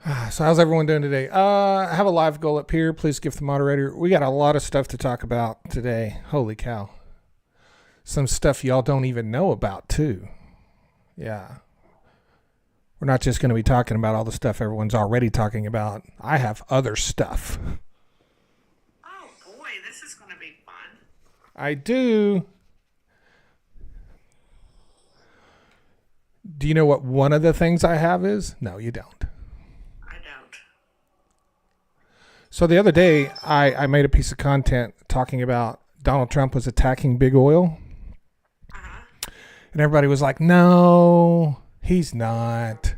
So how's everyone doing today? I have a live goal up here. Please give the moderator. We got a lot of stuff to talk about today. Holy cow. Some stuff y'all don't even know about too. Yeah. We're not just going to be talking about all the stuff everyone's already talking about. I have other stuff. Oh boy, this is going to be fun. I do. Do you know what one of the things I have is? No, you don't. I don't. So the other day, I made a piece of content talking about Donald Trump was attacking big oil. Uh-huh. And everybody was like, no, he's not.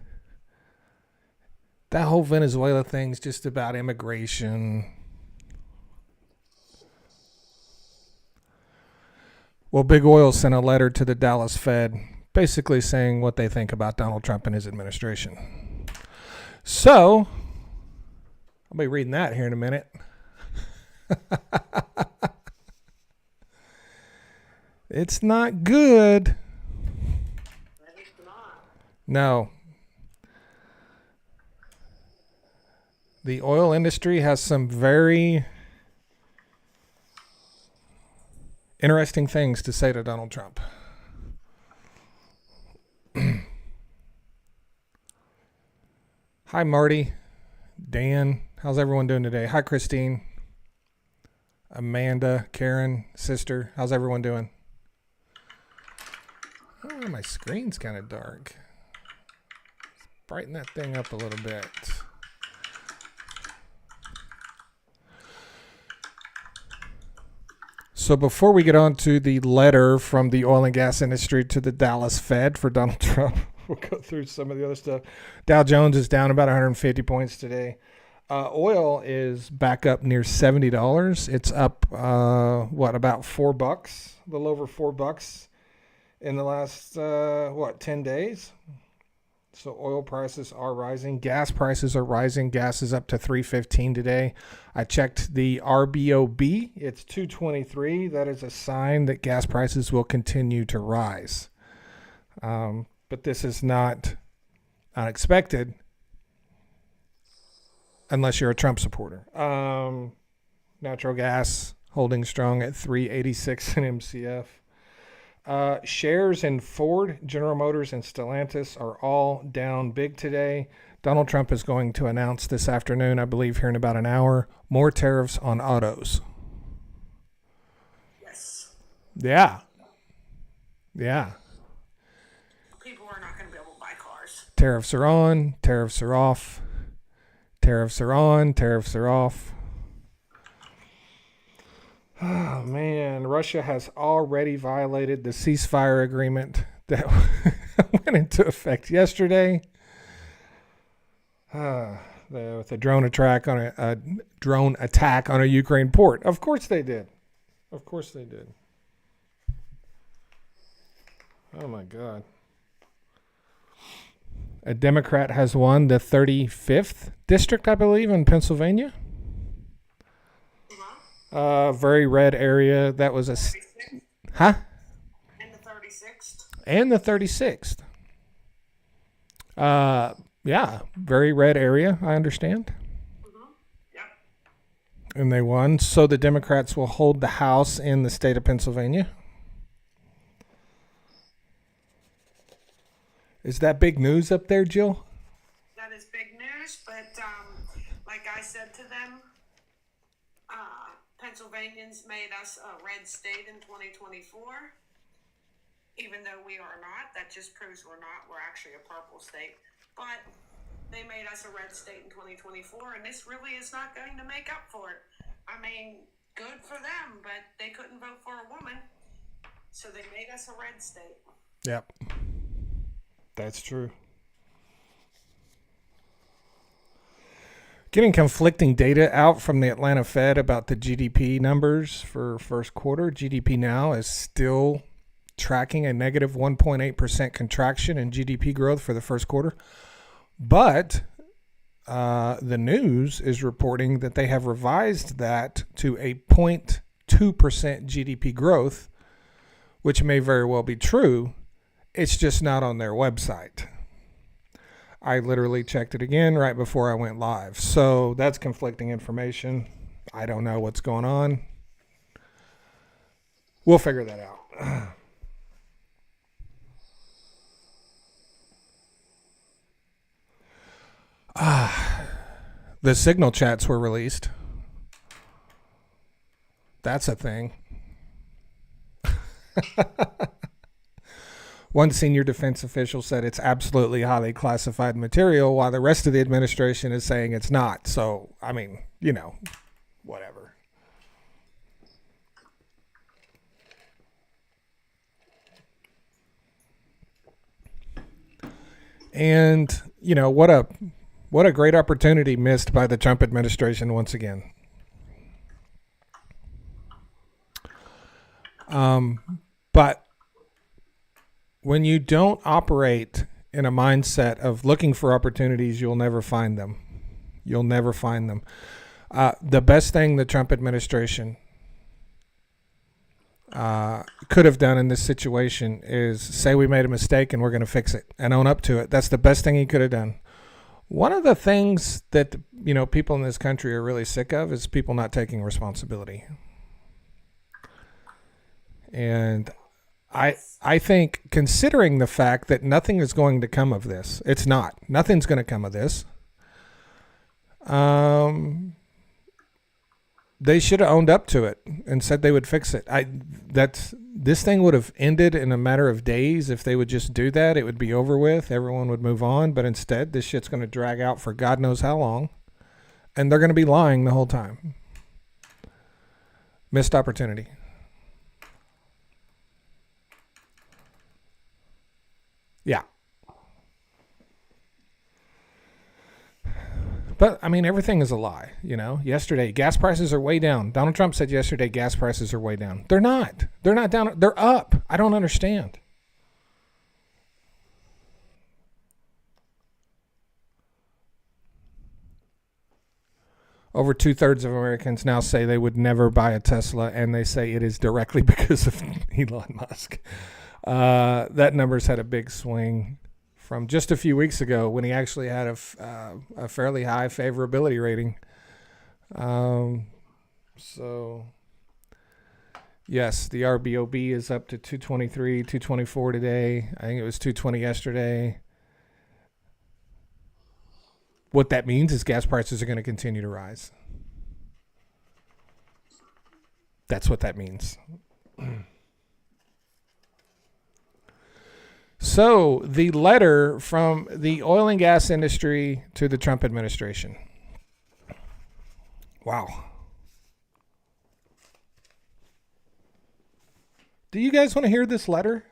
That whole Venezuela thing's just about immigration. Well, Big Oil sent a letter to the Dallas Fed basically saying what they think about Donald Trump and his administration. So, I'll be reading that here in a minute. It's not good. It's not. No. The oil industry has some very interesting things to say to Donald Trump. Hi, Marty. Dan. How's everyone doing today? Hi, Christine. Amanda, Karen, sister. How's everyone doing? Oh, my screen's kind of dark. Brighten that thing up a little bit. So before we get on to the letter from the oil and gas industry to the Dallas Fed for Donald Trump, we'll go through some of the other stuff. Dow Jones is down about 150 points today. Oil is back up near $70. It's up, about $4, a little over $4 in the last, 10 days. So oil prices are rising. Gas prices are rising. Gas is up to $3.15 today. I checked the RBOB. It's 223. That is a sign that gas prices will continue to rise. But this is not unexpected unless you're a Trump supporter. Natural gas holding strong at $3.86 an MCF. Shares in Ford, General Motors, and Stellantis are all down big today. Donald Trump is going to announce this afternoon, I believe here in about an hour, more tariffs on autos. Yes. Yeah. People are not going to be able to buy cars. Tariffs are on, tariffs are off. Tariffs are on, tariffs are off. Oh, man. Russia has already violated the ceasefire agreement that went into effect yesterday. With a drone attack on a Ukraine port. Of course they did. Oh, my God. A Democrat has won the 35th district, I believe, in Pennsylvania. Very red area. That was a... 36th? Huh? And the 36th? And the 36th. Yeah, very red area, I understand. Mm-hmm. Yep. And they won. So the Democrats will hold the House in the state of Pennsylvania. Is that big news up there, Jill? That is big news, but like I said to them, Pennsylvanians made us a red state in 2024. Even though we are not, that just proves we're not. We're actually a purple state. But they made us a red state in 2024, and this really is not going to make up for it. I mean, good for them, but they couldn't vote for a woman, so they made us a red state. Yep. That's true. Getting conflicting data out from the Atlanta Fed about the GDP numbers for first quarter. GDP now is still tracking a negative 1.8% contraction in GDP growth for the first quarter. But the news is reporting that they have revised that to a 0.2% GDP growth, which may very well be true. It's just not on their website. I literally checked it again right before I went live. So that's conflicting information. I don't know what's going on. We'll figure that out. The signal chats were released. That's a thing. One senior defense official said it's absolutely highly classified material, while the rest of the administration is saying it's not. So, I mean, whatever. And, what a great opportunity missed by the Trump administration once again. But when you don't operate in a mindset of looking for opportunities, you'll never find them. You'll never find them. The best thing the Trump administration could have done in this situation is say we made a mistake and we're going to fix it and own up to it. That's the best thing he could have done. One of the things that people in this country are really sick of is people not taking responsibility. And I think, considering the fact that nothing is going to come of this, it's not. Nothing's going to come of this. They should have owned up to it and said they would fix it. This thing would have ended in a matter of days if they would just do that. It would be over with. Everyone would move on. But instead, this shit's going to drag out for God knows how long. And they're going to be lying the whole time. Missed opportunity. Yeah. But, I mean, everything is a lie, Yesterday, gas prices are way down. Donald Trump said yesterday gas prices are way down. They're not. They're not down. They're up. I don't understand. Over 2/3 of Americans now say they would never buy a Tesla, and they say it is directly because of Elon Musk. That number's had a big swing from just a few weeks ago when he actually had a fairly high favorability rating. So, yes, the RBOB is up to 223, 224 today. I think it was 220 yesterday. What that means is gas prices are going to continue to rise. That's what that means. So, the letter from the oil and gas industry to the Trump administration. Wow. Do you guys want to hear this letter?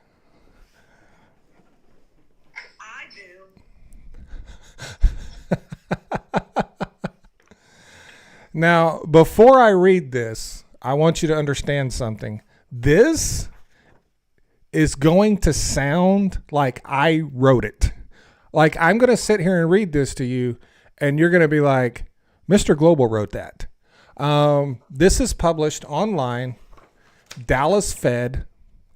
I do. Now, before I read this, I want you to understand something. This is going to sound like I wrote it. Like, I'm going to sit here and read this to you, and you're going to be like, Mr. Global wrote that. This is published online, Dallas Fed.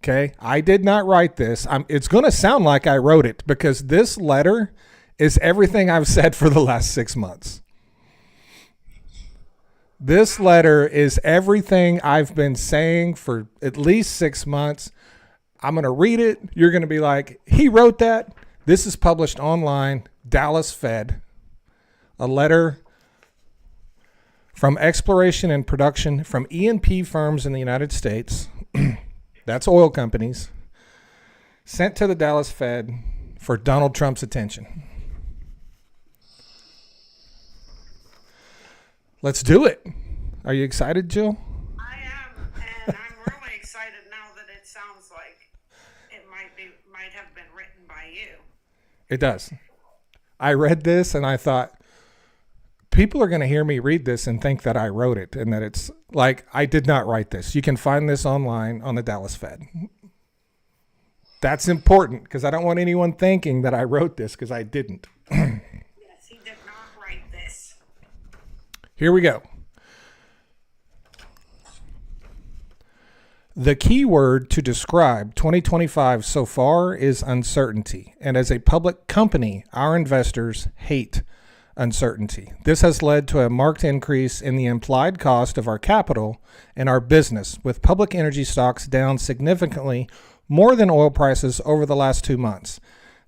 Okay, I did not write this. It's going to sound like I wrote it because this letter is everything I've said for the last 6 months. This letter is everything I've been saying for at least 6 months. I'm going to read it. You're going to be like, he wrote that. This is published online, Dallas Fed. A letter from exploration and production from E&P firms in the United States. That's oil companies. Sent to the Dallas Fed for Donald Trump's attention. Let's do it. Are you excited, Jill? I am, and I'm really excited now that it sounds like it might have been written by you. It does. I read this and I thought, people are going to hear me read this and think that I wrote it and that it's like, I did not write this. You can find this online on the Dallas Fed. That's important because I don't want anyone thinking that I wrote this because I didn't. Yes, he did not write this. Here we go. The key word to describe 2025 so far is uncertainty. And as a public company, our investors hate uncertainty. This has led to a marked increase in the implied cost of our capital and our business, with public energy stocks down significantly more than oil prices over the last 2 months.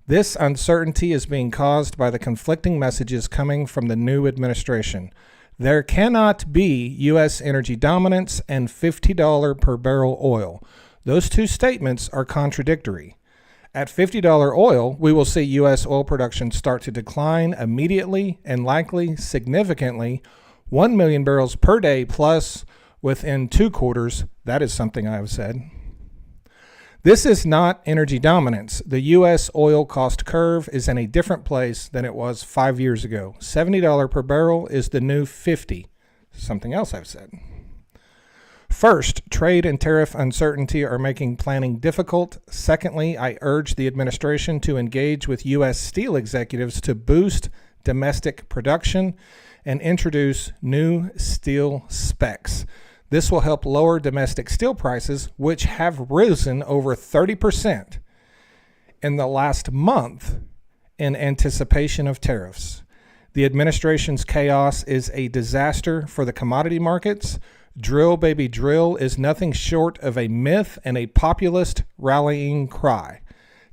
This uncertainty is being caused by the conflicting messages coming from the new administration. There cannot be U.S. energy dominance and $50 per barrel oil. Those two statements are contradictory. At $50 oil, we will see U.S. oil production start to decline immediately and likely significantly, 1 million barrels per day plus within 2 quarters. That is something I have said. This is not energy dominance. The U.S. oil cost curve is in a different place than it was 5 years ago. $70 per barrel is the new $50. Something else I've said. First, trade and tariff uncertainty are making planning difficult. Secondly, I urge the administration to engage with U.S. steel executives to boost domestic production and introduce new steel specs. This will help lower domestic steel prices, which have risen over 30% in the last month in anticipation of tariffs. The administration's chaos is a disaster for the commodity markets. Drill, baby, drill is nothing short of a myth and a populist rallying cry.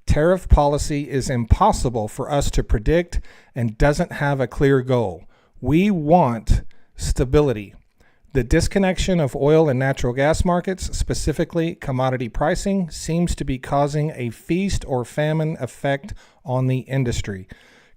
Tariff policy is impossible for us to predict and doesn't have a clear goal. We want stability. The disconnection of oil and natural gas markets, specifically commodity pricing, seems to be causing a feast or famine effect on the industry.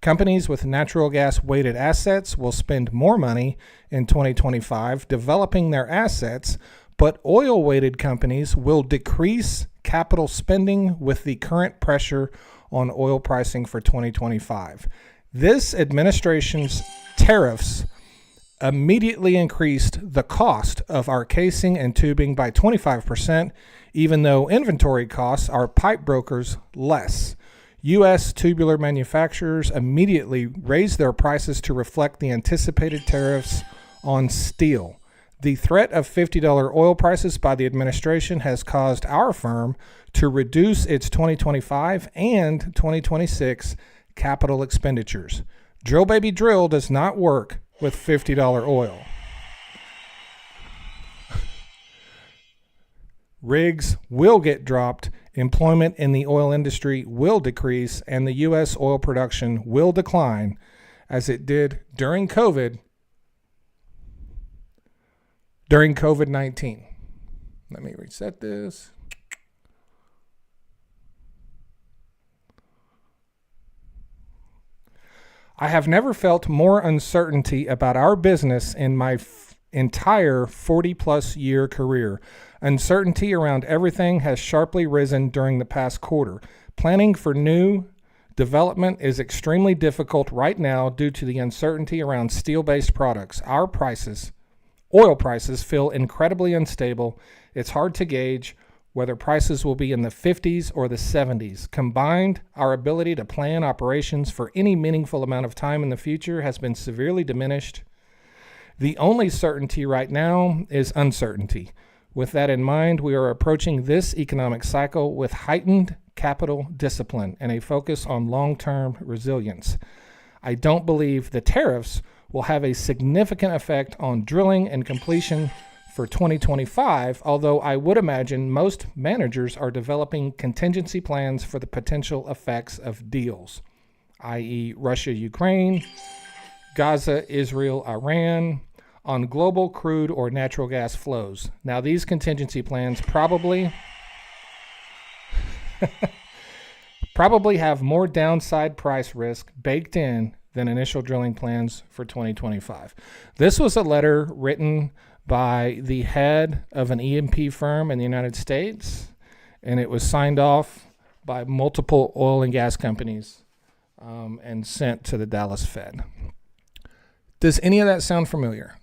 Companies with natural gas weighted assets will spend more money in 2025 developing their assets, but oil weighted companies will decrease capital spending with the current pressure on oil pricing for 2025. This administration's tariffs immediately increased the cost of our casing and tubing by 25%, even though inventory costs our pipe brokers less. U.S. tubular manufacturers immediately raised their prices to reflect the anticipated tariffs on steel. The threat of $50 oil prices by the administration has caused our firm to reduce its 2025 and 2026 capital expenditures. Drill, baby, drill does not work with $50 oil. Rigs will get dropped, employment in the oil industry will decrease, and the U.S. oil production will decline as it did during COVID-19. Let me reset this. I have never felt more uncertainty about our business in my entire 40-plus year career. Uncertainty around everything has sharply risen during the past quarter. Planning for new development is extremely difficult right now due to the uncertainty around steel-based products. Our prices, oil prices, feel incredibly unstable. It's hard to gauge whether prices will be in the 50s or the 70s. Combined, our ability to plan operations for any meaningful amount of time in the future has been severely diminished. The only certainty right now is uncertainty. With that in mind, we are approaching this economic cycle with heightened capital discipline and a focus on long-term resilience. I don't believe the tariffs will have a significant effect on drilling and completion for 2025, although I would imagine most managers are developing contingency plans for the potential effects of deals, i.e. Russia, Ukraine, Gaza, Israel, Iran, on global crude or natural gas flows. Now, these contingency plans probably have more downside price risk baked in than initial drilling plans for 2025. This was a letter written by the head of an E&P firm in the United States, and it was signed off by multiple oil and gas companies and sent to the Dallas Fed. Does any of that sound familiar?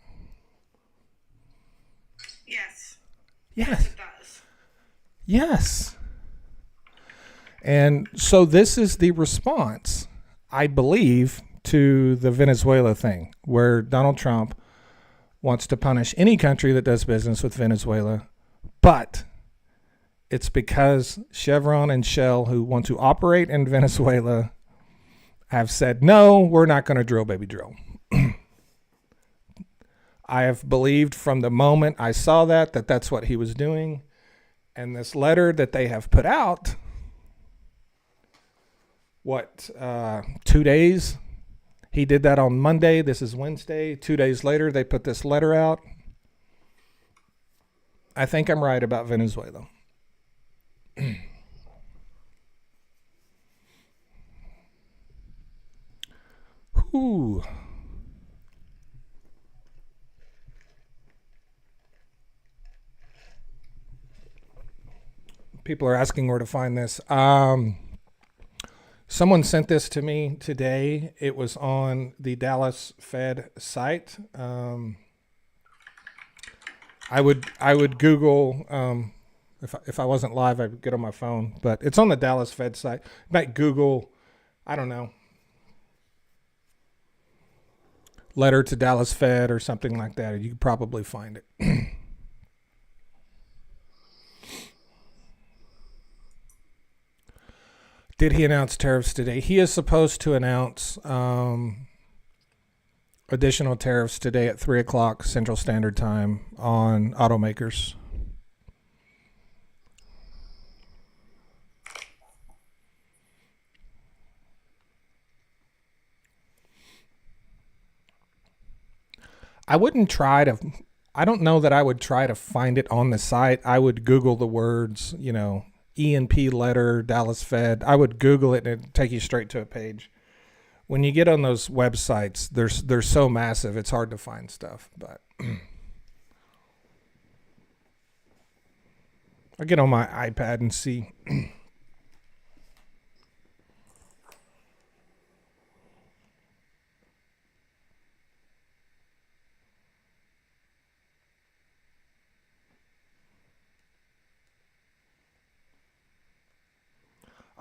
Yes. Yes. It does. Yes. And so this is the response, I believe, to the Venezuela thing, where Donald Trump wants to punish any country that does business with Venezuela, but It's because Chevron and Shell, who want to operate in Venezuela, have said, no, we're not going to drill, baby, drill. I have believed from the moment I saw that that's what he was doing. And this letter that they have put out, 2 days? He did that on Monday. This is Wednesday. 2 days later, they put this letter out. I think I'm right about Venezuela. Whew. People are asking where to find this. Someone sent this to me today. It was on the Dallas Fed site. I would Google if I wasn't live, I'd get on my phone. But it's on the Dallas Fed site. You might Google, I don't know, letter to Dallas Fed or something like that. You could probably find it. Did he announce tariffs today? He is supposed to announce additional tariffs today at 3 o'clock Central Standard Time on automakers. I don't know that I would try to find it on the site. I would Google the words, E&P letter, Dallas Fed. I would Google it and it'd take you straight to a page. When you get on those websites, they're so massive, it's hard to find stuff. But I'll get on my iPad and see.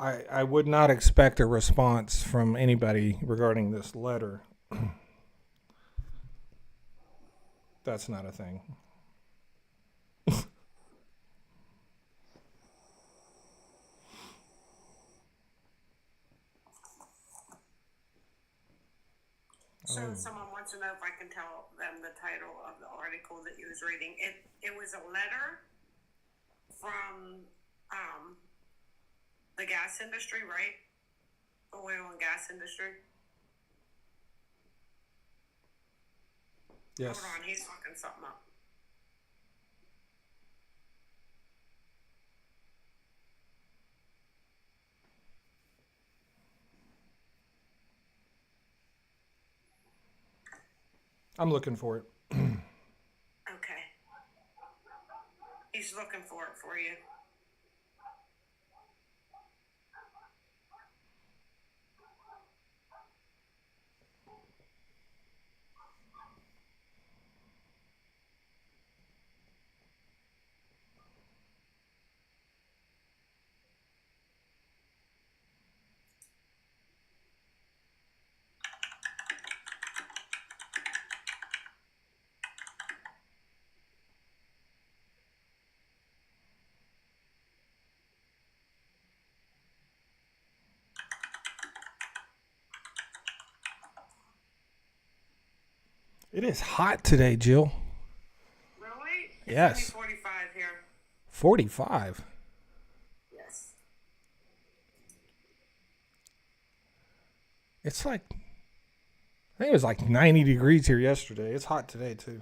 I would not expect a response from anybody regarding this letter. That's not a thing. So someone wants to know if I can tell them the title of the article that you was reading. It was a letter from the gas industry, right? The oil and gas industry. Yes. Hold on, he's looking something up. I'm looking for it. Okay. He's looking for it for you. It is hot today, Jill. Really? Yes. It's only 45 here. 45. Yes. It's like, I think it was like 90 degrees here yesterday. It's hot today, too.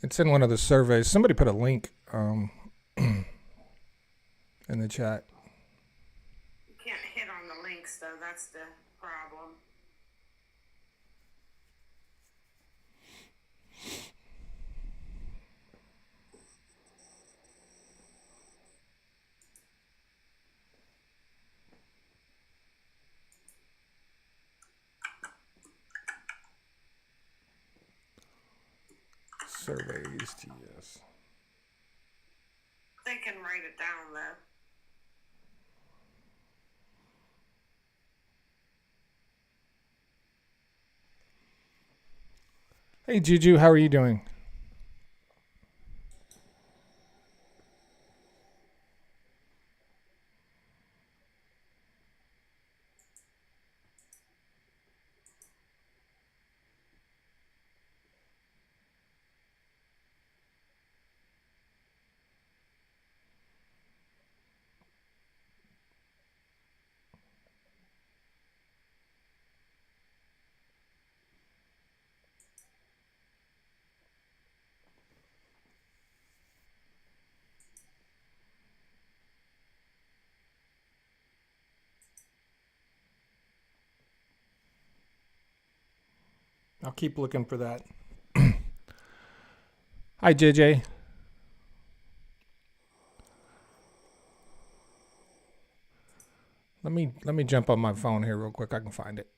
It's in one of the surveys. Somebody put a link in the chat. You can't hit on the links, though. That's the problem. Surveys, TS. They can write it down, though. Hey, Juju, how are you doing? I'll keep looking for that. Hi, JJ. Let me jump on my phone here real quick. I can find it.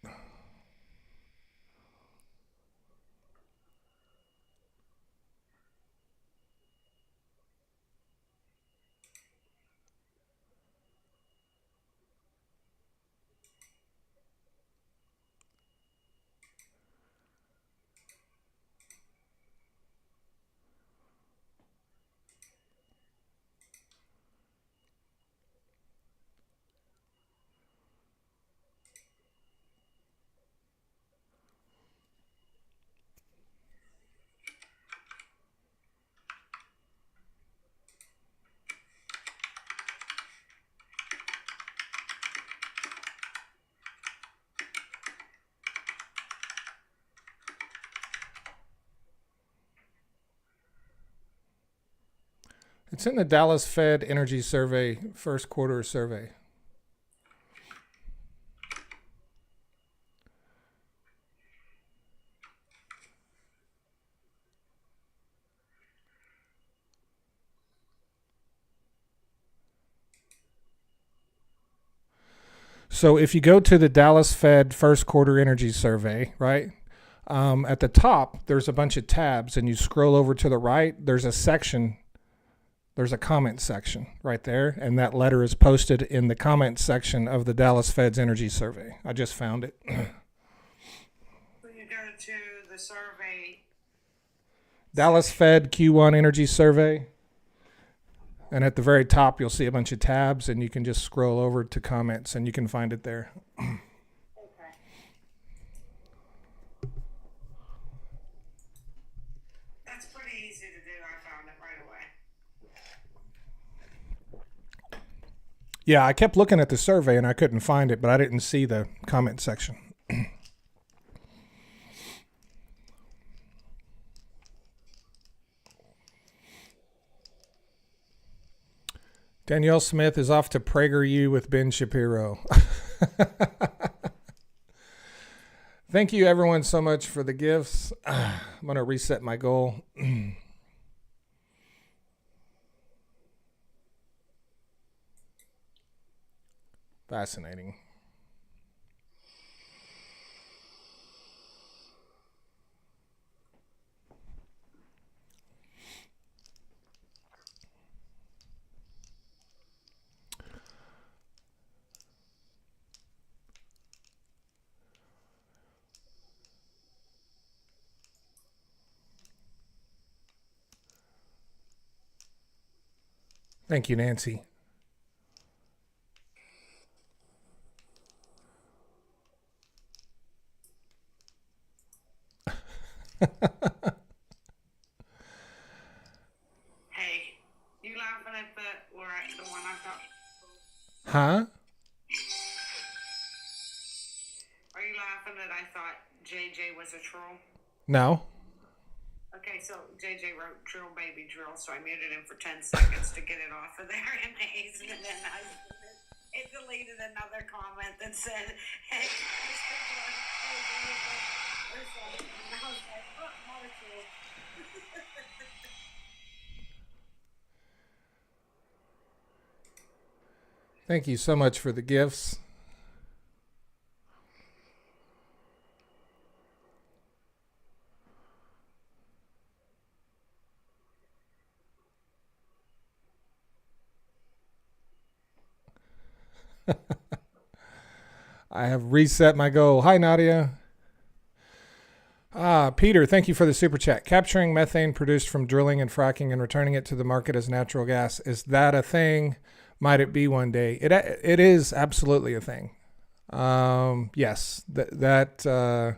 It's in the Dallas Fed Energy Survey, first quarter survey. So if you go to the Dallas Fed first quarter energy survey, right? At the top, there's a bunch of tabs, and you scroll over to the right, there's a section. There's a comment section right there, and that letter is posted in the comment section of the Dallas Fed's energy survey. I just found it. When you go to the survey, Dallas Fed Q1 energy survey. And at the very top, you'll see a bunch of tabs, and you can just scroll over to comments, and you can find it there. okay. That's pretty easy to do. I found it right away. Yeah, I kept looking at the survey, and I couldn't find it, but I didn't see the comment section. Danielle Smith is off to PragerU with Ben Shapiro. Thank you, everyone, so much for the gifts. I'm going to reset my goal. Fascinating. Thank you, Nancy. Hey, you laughing at the one I thought? Huh? Are you laughing that I thought JJ was a troll? No. Okay, so JJ wrote drill baby drill, so I muted him for 10 seconds to get it off of there in haze, and then it deleted another comment that said, hey, Mr. Jordan, or something. And I was like, oh, molecule. Thank you so much for the gifts. I have reset my goal. Hi, Nadia. Peter, thank you for the super chat. Capturing methane produced from drilling and fracking and returning it to the market as natural gas. Is that a thing? Might it be one day? It is absolutely a thing. Yes, they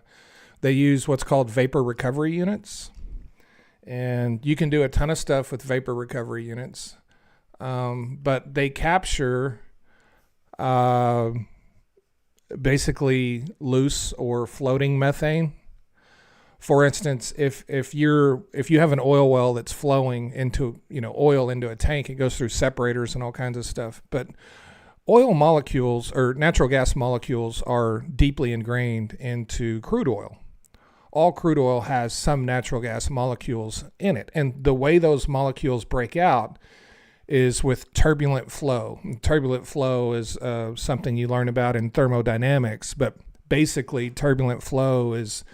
use what's called vapor recovery units, and you can do a ton of stuff with vapor recovery units. But they capture basically loose or floating methane. For instance, if you have an oil well that's flowing into oil into a tank, it goes through separators and all kinds of stuff. But oil molecules or natural gas molecules are deeply ingrained into crude oil. All crude oil has some natural gas molecules in it, and the way those molecules break out is with turbulent flow. Turbulent flow is something you learn about in thermodynamics, but basically turbulent flow is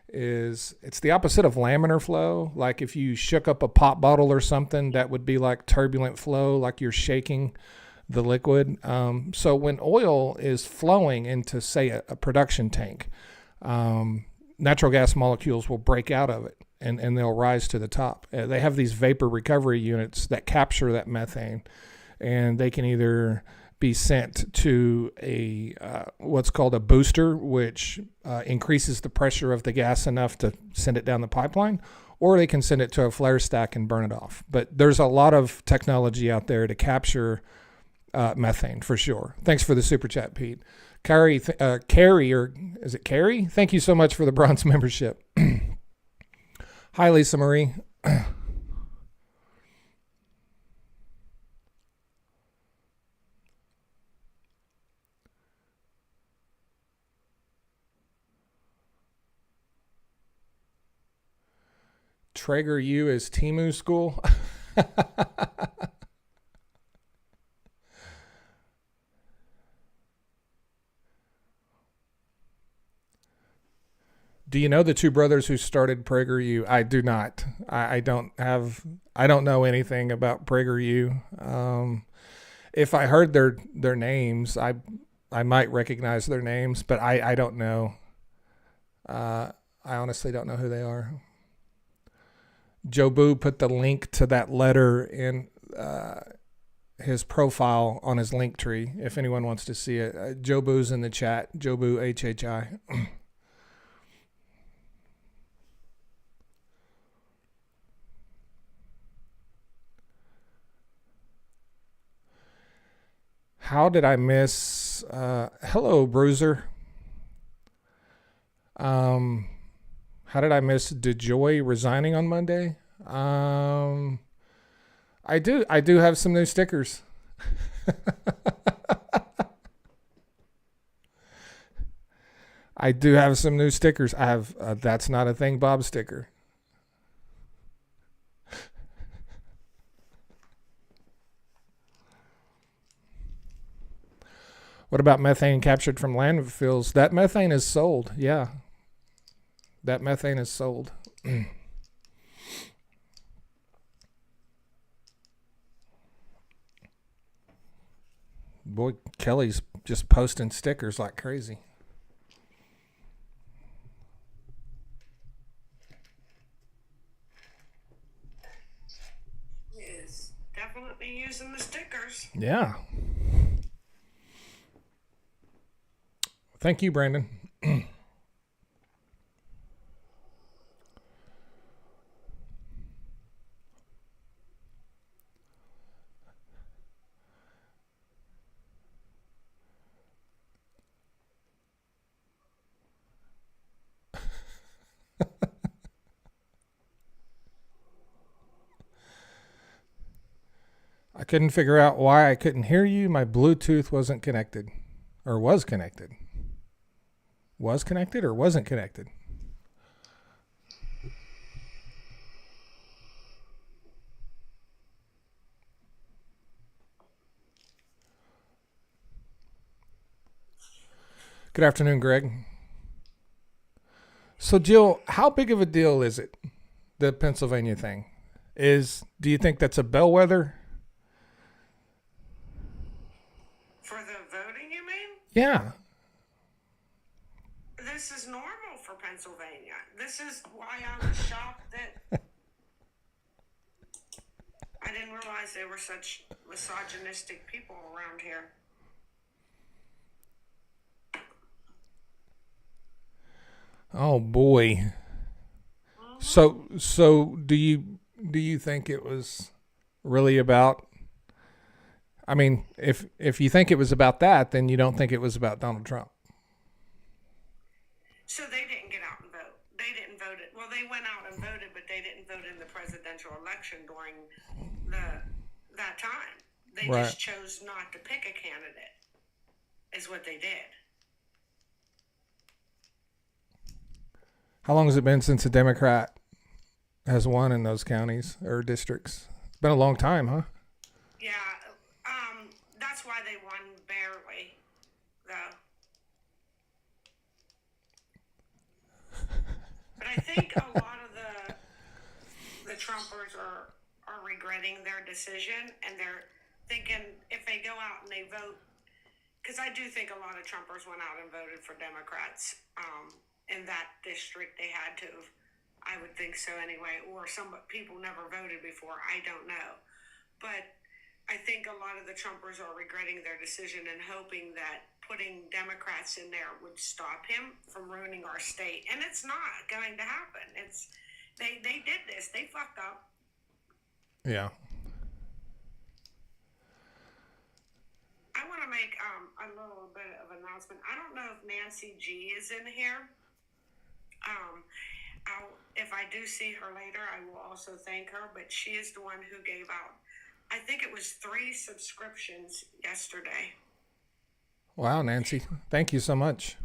it's the opposite of laminar flow. Like if you shook up a pop bottle or something, that would be like turbulent flow, like you're shaking the liquid. So when oil is flowing into, say, a production tank, natural gas molecules will break out of it and they'll rise to the top. They have these vapor recovery units that capture that methane, and they can either be sent to a what's called a booster, which increases the pressure of the gas enough to send it down the pipeline, or they can send it to a flare stack and burn it off. But there's a lot of technology out there to capture methane for sure. Thanks for the super chat, Pete. Carrie, or is it Carrie? Thank you so much for the bronze membership. Hi, Lisa Marie. Traeger U is Timu school. Do you know the two brothers who started PragerU? I do not. I don't know anything about PragerU. If I heard their names, I might recognize their names, but I don't know. I honestly don't know who they are. Jobu put the link to that letter in his profile on his link tree. If anyone wants to see it, Jobu's in the chat. Jobu HHI. How did I miss? Hello, Bruiser. How did I miss DeJoy resigning on Monday? I do have some new stickers. I do have some new stickers. I have That's Not a Thing Bob sticker. What about methane captured from landfills? That methane is sold. Yeah. That methane is sold. Boy, Kelly's just posting stickers like crazy. Yes, definitely using the stickers. Yeah. Thank you, Brandon. I couldn't figure out why I couldn't hear you. My Bluetooth wasn't connected. Or was connected. Was connected or wasn't connected? Good afternoon, Greg. So, Jill, how big of a deal is it, the Pennsylvania thing? Do you think that's a bellwether? For the voting, you mean? Yeah. This is normal for Pennsylvania. This is why I was shocked that I didn't realize they were such misogynistic people around here. Oh boy. So do you think it was really about? I mean, if you think it was about that, then you don't think it was about Donald Trump. So they didn't get out and vote. They didn't vote it. Well, they went out and voted, but they didn't vote in the presidential election during that time. They Right. just chose not to pick a candidate. Is what they did. How long has it been since a Democrat has won in those counties or districts? It's been a long time, huh? Yeah, that's why they won barely, though. But I think a lot of the Trumpers are regretting their decision, and they're thinking if they go out and they vote, because I do think a lot of Trumpers went out and voted for Democrats in that district. They had to. I would think so anyway, or some people never voted before. I don't know. But I think a lot of the Trumpers are regretting their decision and hoping that putting Democrats in there would stop him from ruining our state. And it's not going to happen. They did this. They fucked up. Yeah. I want to make a little bit of announcement. I don't know if Nancy G is in here. If I do see her later, I will also thank her, but she is the one who gave out, I think it was 3 subscriptions yesterday. Wow, Nancy. Thank you so much.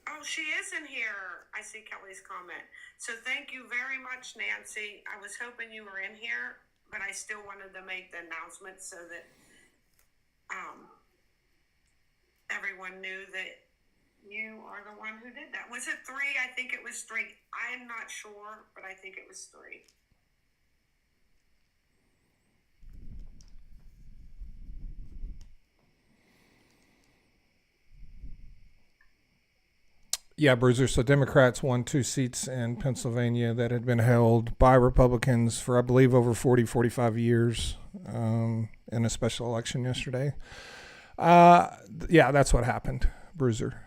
Oh, she is in here. I see Kelly's comment. So thank you very much, Nancy. I was hoping you were in here, but I still wanted to make the announcement so that everyone knew that you are the one who did that. Was it 3? I think it was 3. I'm not sure, but I think it was 3. Yeah, Bruiser. So Democrats won 2 seats in Pennsylvania that had been held by Republicans for, I believe, over 40, 45 years in a special election yesterday. Yeah, that's what happened, Bruiser.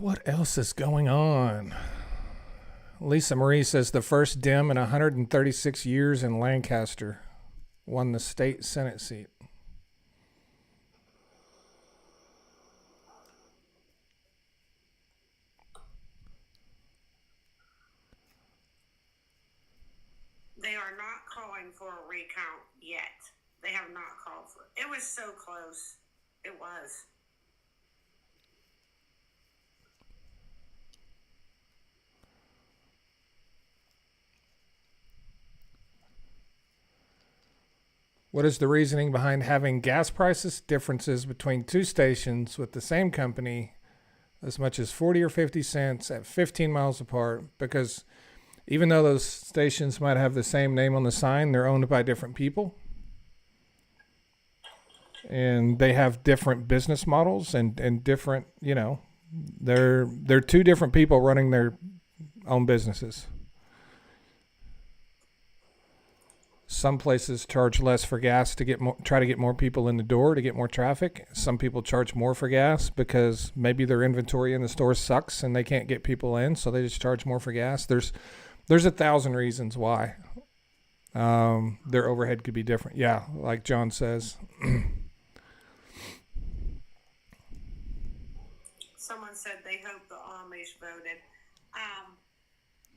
What else is going on? Lisa Marie says the first Dem in 136 years in Lancaster won the state Senate seat. They are not calling for a recount yet. They have not called for it. It was so close. It was. What is the reasoning behind having gas prices differences between 2 stations with the same company as much as 40 or 50 cents at 15 miles apart? Because even though those stations might have the same name on the sign, they're owned by different people. And they have different business models and different, they're 2 different people running their own businesses. Some places charge less for gas to try to get more people in the door to get more traffic. Some people charge more for gas because maybe their inventory in the store sucks and they can't get people in, so they just charge more for gas. There's 1,000 reasons why. Their overhead could be different. Yeah, like John says. Someone said they hope the Amish voted.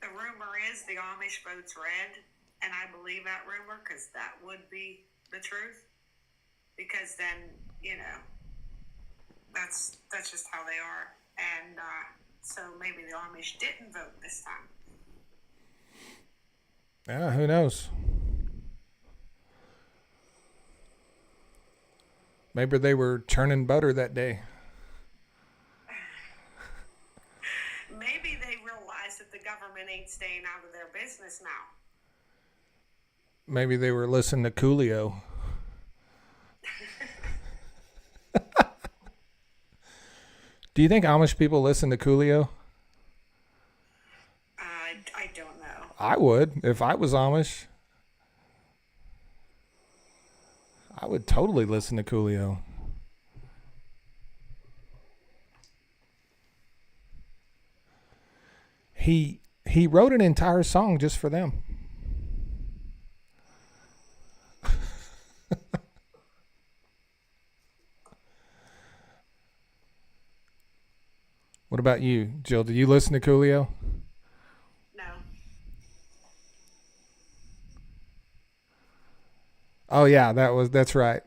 The rumor is the Amish votes red, and I believe that rumor because that would be the truth. Because then, that's just how they are, and so maybe the Amish didn't vote this time. Yeah, who knows? Maybe they were churning butter that day. Maybe they realized that the government ain't staying out of their business now. Maybe they were listening to Coolio. Do you think Amish people listen to Coolio? I don't know. I would. If I was Amish, I would totally listen to Coolio. He wrote an entire song just for them. What about you, Jill? Do you listen to Coolio? No. Oh yeah, that's right.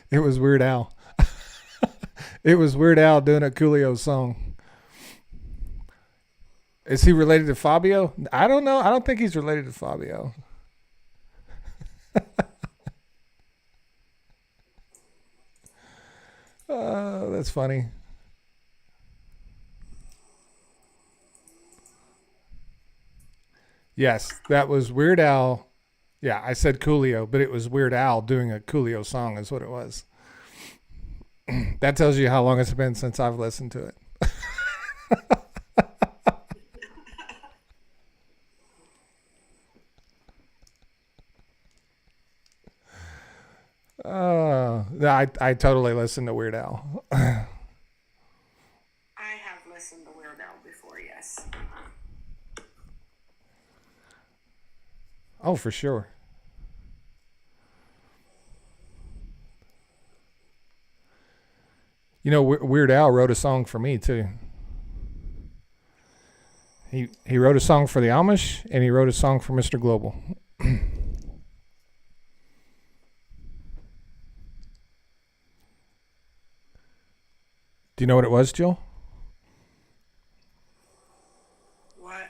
It was Weird Al. It was Weird Al doing a Coolio song. Is he related to Fabio? I don't know. I don't think he's related to Fabio. Oh, that's funny. Yes, that was Weird Al. Yeah, I said Coolio, but it was Weird Al doing a Coolio song is what it was. That tells you how long it's been since I've listened to it. I totally listen to Weird Al. I have listened to Weird Al before, yes. Oh, for sure. Weird Al wrote a song for me too. He wrote a song for the Amish and he wrote a song for Mr. Global. Do you know what it was, Jill? What?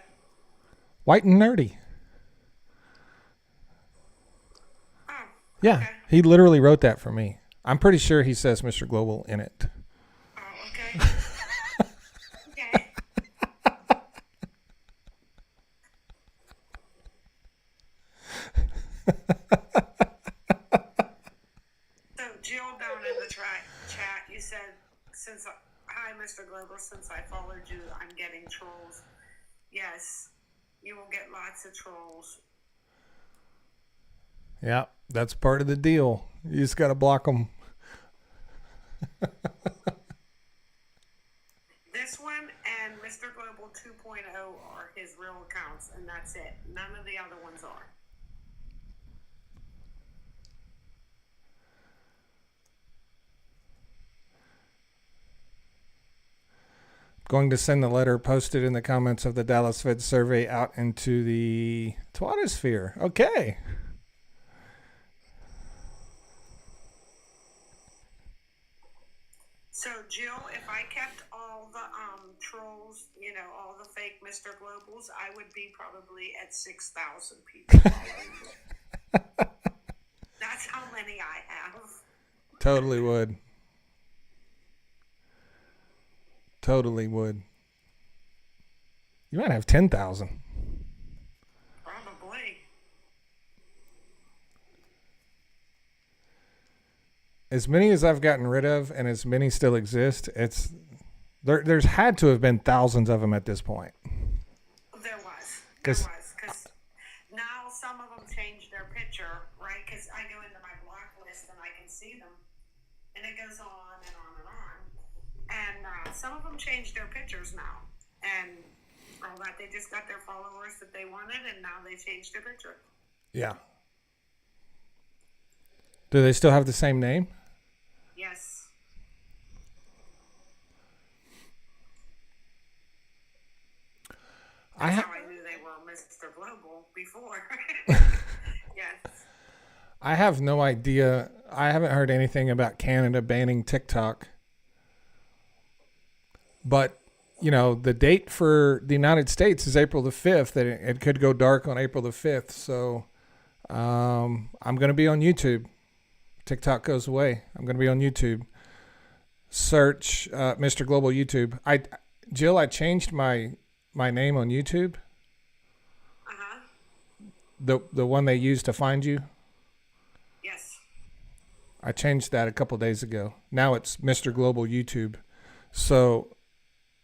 White and Nerdy. Oh. Yeah, Okay. he literally wrote that for me. I'm pretty sure he says Mr. Global in it. Oh, okay. Okay. So Jill down in the chat, you said, hi Mr. Global, since I followed you, I'm getting trolls. Yes, you will get lots of trolls. Yeah, that's part of the deal. You just got to block them. This one and Mr. Global 2.0 are his real accounts, and that's it. None of the other ones are. Going to send the letter posted in the comments of the Dallas Fed survey out into the twattosphere. Okay. So, Jill, if I kept all the trolls, all the fake Mr. Globals, I would be probably at 6,000 people. That's how many I have. Totally would. Totally would. You might have 10,000. Probably. As many as I've gotten rid of and as many still exist, there's had to have been thousands of them at this point. There was. Because Now some of them changed their picture, right? Because I go into my block list and I can see them, and it goes on and on and on. And some of them changed their pictures now, and all that. They just got their followers that they wanted, and now they changed their picture. Yeah. Do they still have the same name? Yes. That's how I knew they were Mr. Global before. Yes. I have no idea. I haven't heard anything about Canada banning TikTok. But, you know, the date for the United States is April the 5th. That it could go dark on April the 5th. So I'm going to be on YouTube. TikTok goes away. I'm going to be on YouTube. Search Mr. Global YouTube. Jill, I changed my name on YouTube. Uh-huh. The one they use to find you. Yes. I changed that a couple days ago. Now it's Mr. Global YouTube. So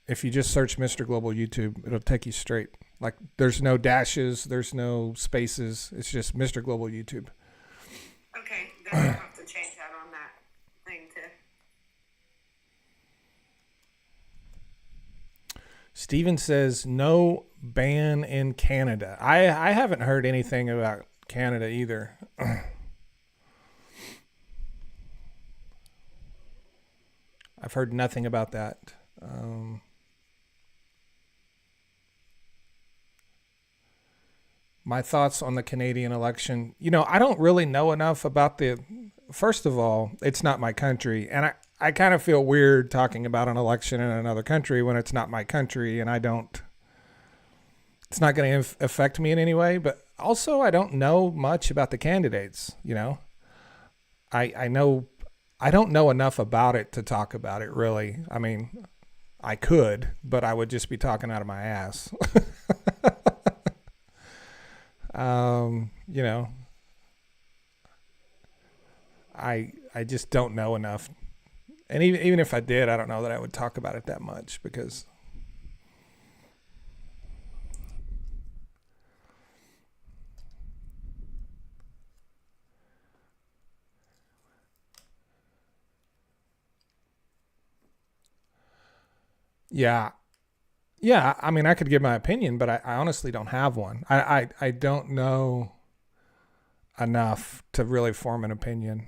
if you just search Mr. Global YouTube, it'll take you straight. Like there's no dashes, there's no spaces. It's just Mr. Global YouTube. Okay, then I'll have to change that on that thing too. Steven says no ban in Canada. I haven't heard anything about Canada either. I've heard nothing about that. My thoughts on the Canadian election. You know, I don't really know enough about first of all, it's not my country. And I kind of feel weird talking about an election in another country when it's not my country and it's not going to affect me in any way. But also, I don't know much about the candidates, you know. I don't know enough about it to talk about it, really. I mean, I could, but I would just be talking out of my ass. You know, I just don't know enough. And even if I did, I don't know that I would talk about it that much because yeah. Yeah, I mean, I could give my opinion, but I honestly don't have one. I don't know enough to really form an opinion.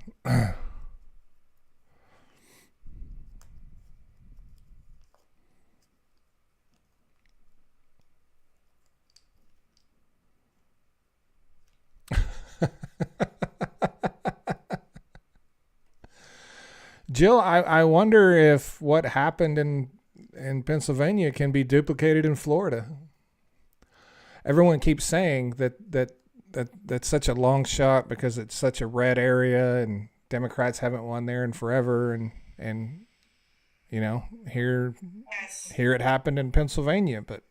Jill, I wonder if what happened in Pennsylvania can be duplicated in Florida. Everyone keeps saying that's such a long shot because it's such a red area and Democrats haven't won there in forever and you know, here it happened in Pennsylvania, but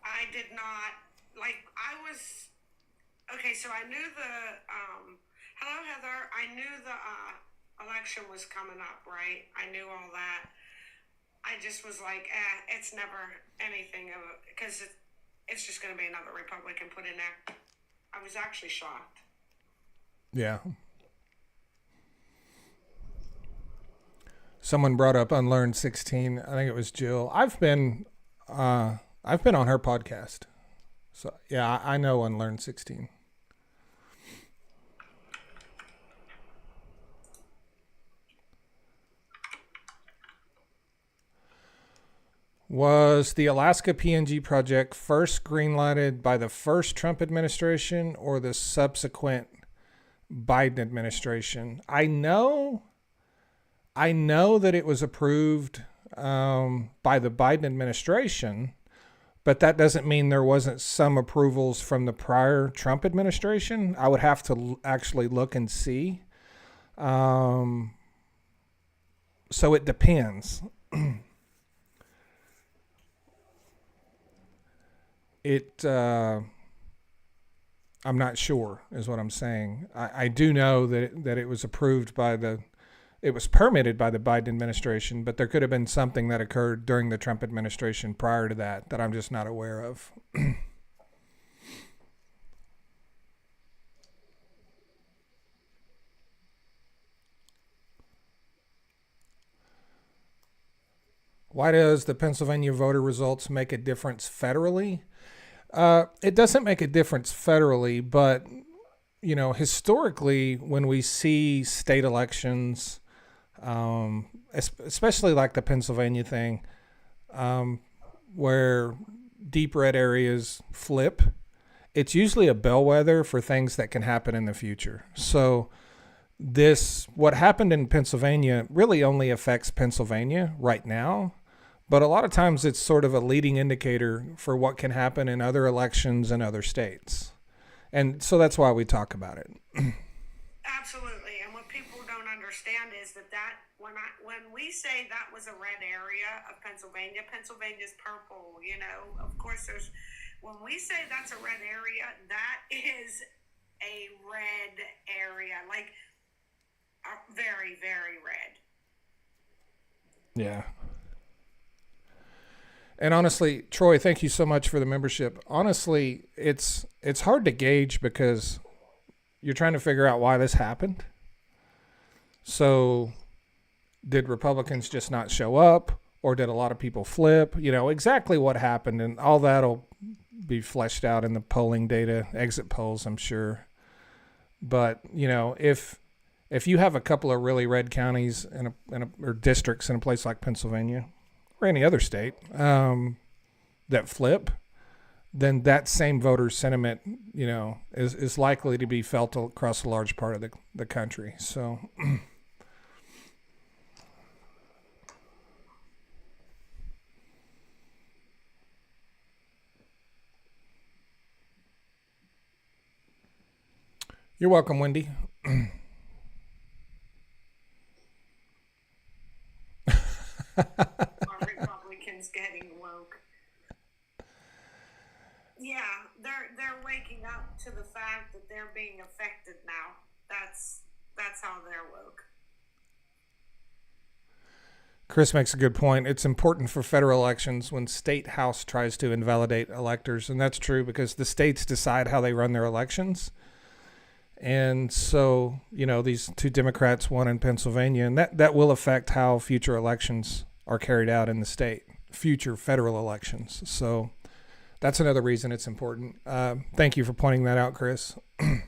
I did not, okay, so I knew hello Heather, I knew the election was coming up, right? I knew all that. I just was like, it's never anything because it's just going to be another Republican put in there. I was actually shocked. Yeah. Someone brought up Unlearned 16. I think it was Jill. I've been on her podcast. So yeah, I know Unlearned 16. Was the Alaska PNG project first greenlighted by the first Trump administration or the subsequent Biden administration? I know that it was approved by the Biden administration, but that doesn't mean there wasn't some approvals from the prior Trump administration. I would have to actually look and see. So it depends. I'm not sure is what I'm saying. I do know that it was approved it was permitted by the Biden administration, but there could have been something that occurred during the Trump administration prior to that I'm just not aware of. Why does the Pennsylvania voter results make a difference federally? It doesn't make a difference federally, but historically, when we see state elections, especially like the Pennsylvania thing, where deep red areas flip, it's usually a bellwether for things that can happen in the future. So what happened in Pennsylvania really only affects Pennsylvania right now, but a lot of times it's sort of a leading indicator for what can happen in other elections in other states. And so that's why we talk about it. Absolutely. And what people don't understand is that when we say that was a red area of Pennsylvania, Pennsylvania's purple, of course when we say that's a red area, that is a red area, like very, very red. Yeah. And honestly, Troy, thank you so much for the membership. Honestly, it's hard to gauge because you're trying to figure out why this happened. So did Republicans just not show up, or did a lot of people flip? Exactly what happened, and all that'll be fleshed out in the polling data, exit polls, I'm sure. But, if you have a couple of really red counties or districts in a place like Pennsylvania or any other state that flip, then that same voter sentiment, is likely to be felt across a large part of the country. So you're welcome, Wendy. Our Republicans getting woke. Yeah, they're waking up to the fact that they're being affected now. That's how they're woke. Chris makes a good point. It's important for federal elections when state house tries to invalidate electors, and that's true because the states decide how they run their elections. And so, these two Democrats won in Pennsylvania, and that will affect how future elections are carried out in the state, future federal elections. So that's another reason it's important. Thank you for pointing that out, Chris. Heather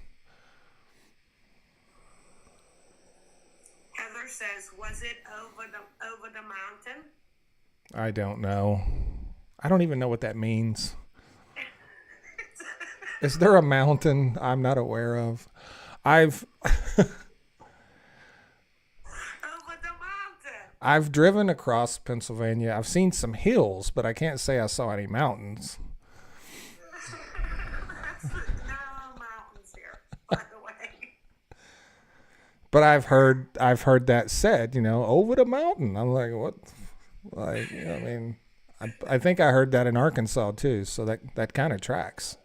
says, was it over the mountain? I don't know. I don't even know what that means. Is there a mountain I'm not aware of? Over the mountain. I've driven across Pennsylvania. I've seen some hills, but I can't say I saw any mountains. There are mountains here, by the way. But I've heard that said, over the mountain. I'm like, what? Like, I think I heard that in Arkansas too. So that kind of tracks.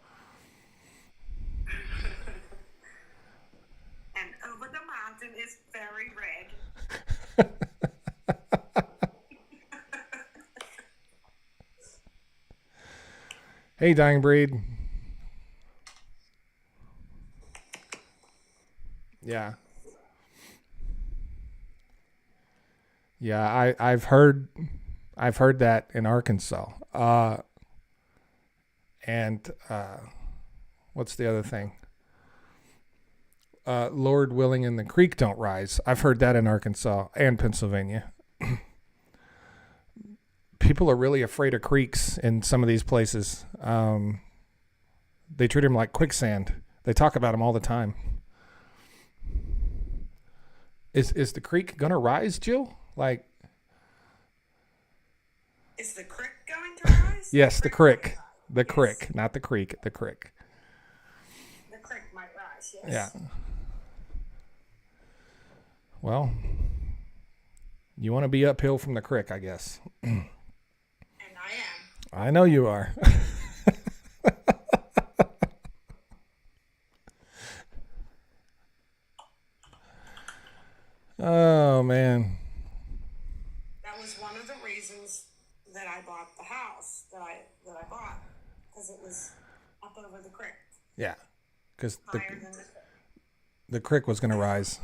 Is very red. Hey, Dying Breed. Yeah. Yeah, I've heard that in Arkansas. And what's the other thing? Lord willing and the creek don't rise. I've heard that in Arkansas and Pennsylvania. People are really afraid of creeks in some of these places. They treat them like quicksand. They talk about them all the time. Is the creek gonna rise, Jill? Like, is the creek going to rise? Yes, the creek. The creek, not the creek. The creek. The creek might rise. Yes. Yeah. Well, you want to be uphill from the creek, I guess. And I am. I know you are. Oh, man. That was one of the reasons that I bought the house that I bought, because it was up over the creek. Yeah, because Higher than the creek was going to rise.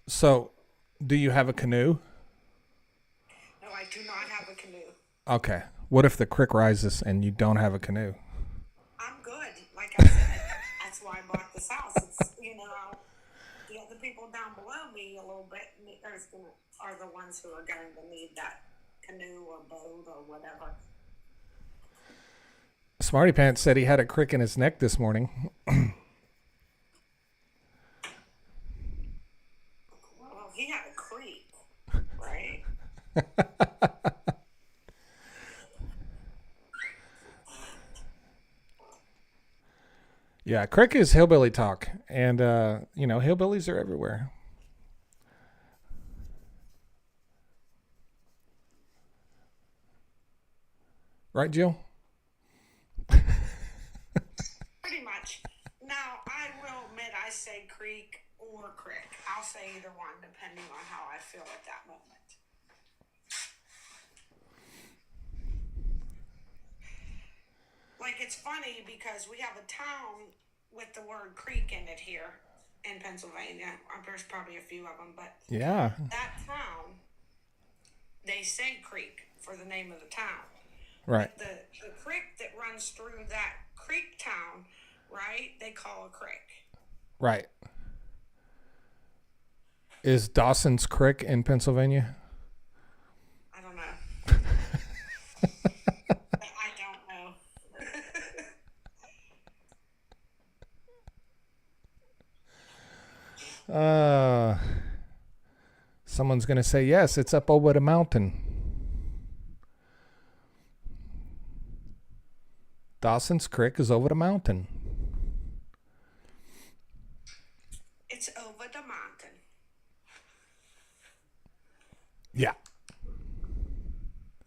So, do you have a canoe? No, I do not have a canoe. Okay. What if the creek rises and you don't have a canoe? I'm good. Like I said, that's why I bought this house. It's, the other people down below me a little bit are the ones who are going to need that canoe or boat or whatever. Smarty Pants said he had a crick in his neck this morning. Well, he had a creek, right? Yeah, crick is hillbilly talk. And, hillbillies are everywhere. Right, Jill? Pretty much. Now, I will admit I say creek or crick. I'll say either one depending on how I feel at that moment. Like, it's funny because we have a town with the word creek in it here in Pennsylvania. There's probably a few of them, but Yeah. that town, they say creek for the name of the town. Right. The creek that runs through that creek town, right, they call a creek. Right. Is Dawson's Creek in Pennsylvania? I don't know. I don't know. Someone's going to say, yes, it's up over the mountain. Dawson's Creek is over the mountain. It's over the mountain. Yeah.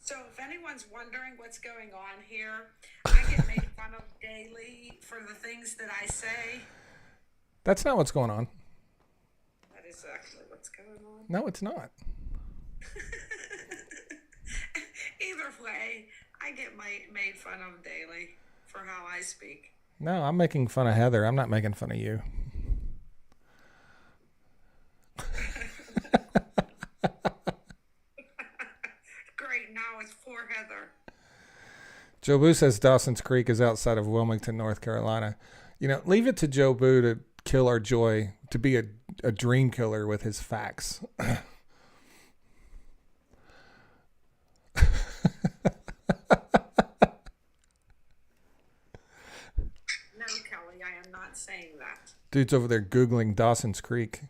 So if anyone's wondering what's going on here, I get made fun of daily for the things that I say. That's not what's going on. That is actually what's going on. No, it's not. Either way, I get made fun of daily for how I speak. No, I'm making fun of Heather. I'm not making fun of you. Great, now it's poor Heather. Joe Boo says Dawson's Creek is outside of Wilmington, North Carolina. Leave it to Joe Boo to kill our joy, to be a dream killer with his facts. No, Kelly, I am not saying that. Dude's over there Googling Dawson's Creek.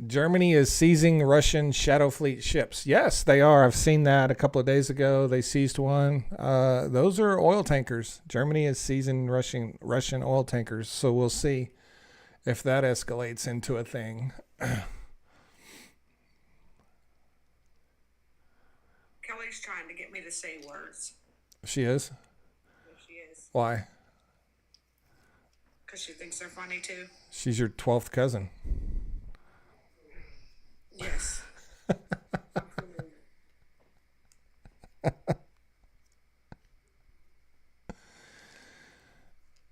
Germany is seizing Russian Shadow Fleet ships. Yes, they are. I've seen that a couple of days ago. They seized one. Those are oil tankers. Germany is seizing Russian oil tankers. So we'll see if that escalates into a thing. Kelly's trying to get me to say words. She is? Yes, she is. Why? Because she thinks they're funny too. She's your 12th cousin. Yes.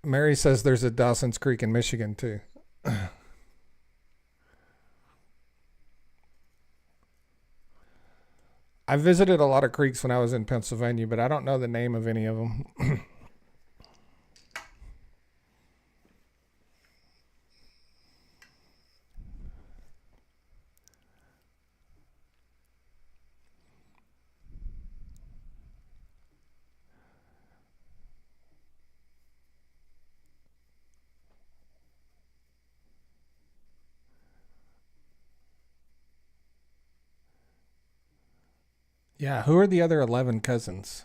Mary says there's a Dawson's Creek in Michigan too. I visited a lot of creeks when I was in Pennsylvania, but I don't know the name of any of them. Yeah, who are the other 11 cousins?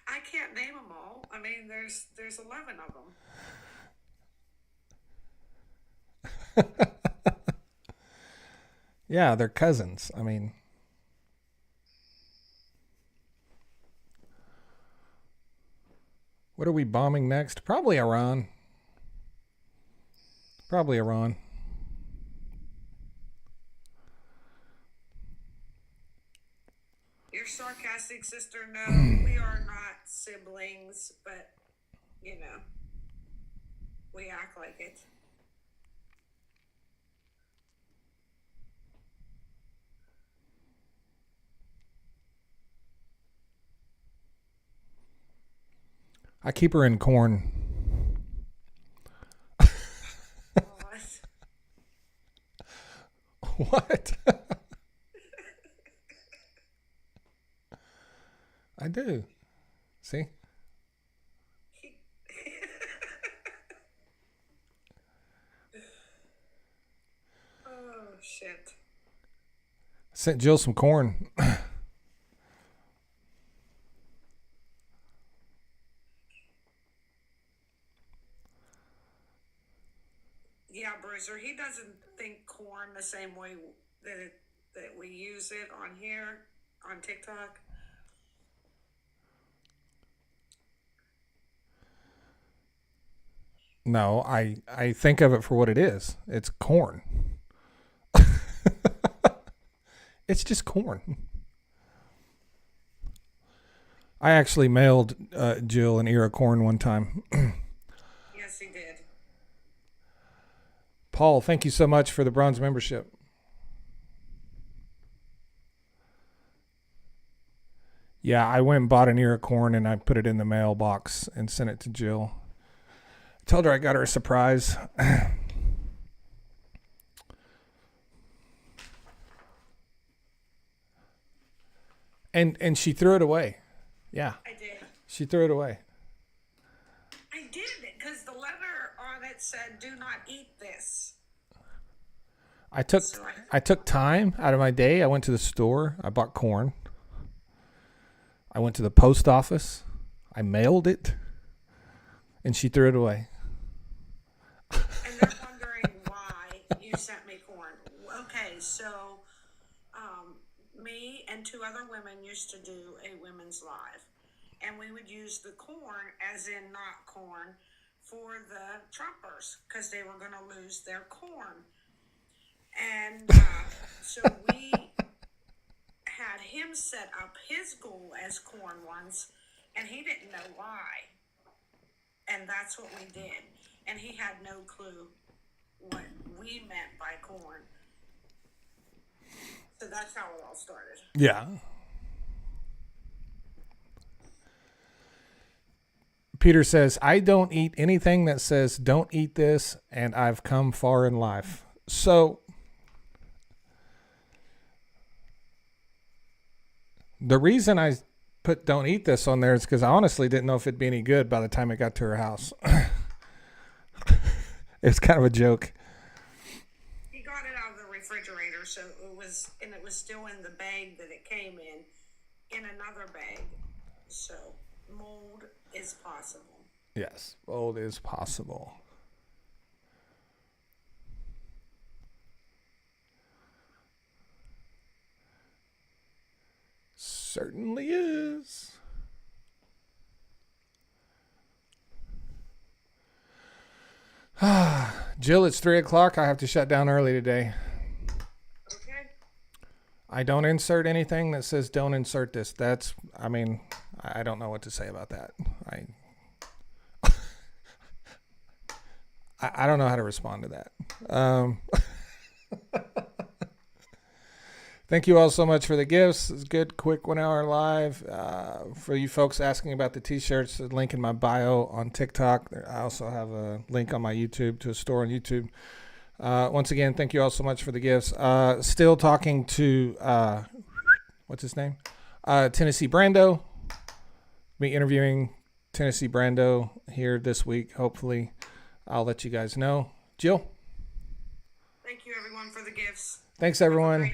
I can't name them all. I mean, there's 11 of them. Yeah, they're cousins. I mean, what are we bombing next? Probably Iran. Probably Iran. your sarcastic sister. No, we are not siblings, but, we act like it. I keep her in corn. What? I do. See? Oh, shit. Sent Jill some corn. Yeah, Bruiser, he doesn't think corn the same way that we use it on here, on TikTok. No, I think of it for what it is. It's corn. It's just corn. I actually mailed Jill an ear of corn one time. Yes, he did. Paul, thank you so much for the bronze membership. Yeah, I went and bought an ear of corn and I put it in the mailbox and sent it to Jill. I told her I got her a surprise. And she threw it away. Yeah. I did. She threw it away. I did it because the letter on it said, "Do not eat this." I took time out of my day. I went to the store. I bought corn. I went to the post office. I mailed it. And she threw it away. And they're wondering why you sent me corn. Okay, so me and two other women used to do a women's live. And we would use the corn, as in not corn, for the Trumpers because they were going to lose their corn. And so we had him set up his goal as corn once, and he didn't know why. And that's what we did. And he had no clue what we meant by corn. So that's how it all started. Yeah. Peter says, I don't eat anything that says don't eat this, and I've come far in life. So the reason I put don't eat this on there is because I honestly didn't know if it'd be any good by the time it got to her house. It was kind of a joke. He got it out of the refrigerator, so it was still in the bag that it came in another bag. So mold is possible. Yes, mold is possible. Certainly is. Jill, it's 3:00. I have to shut down early today. Okay. I don't insert anything that says don't insert this. I don't know what to say about that. I don't know how to respond to that. Thank you all so much for the gifts. It's good, quick 1 hour live. For you folks asking about the t-shirts, the link in my bio on TikTok. I also have a link on my YouTube to a store on YouTube. Once again, thank you all so much for the gifts. Still talking to, what's his name? Tennessee Brando. Be interviewing Tennessee Brando here this week. Hopefully, I'll let you guys know. Jill? Thank you, everyone, for the gifts. Thanks, everyone.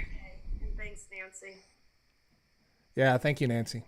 Thanks, Nancy. Yeah, thank you, Nancy.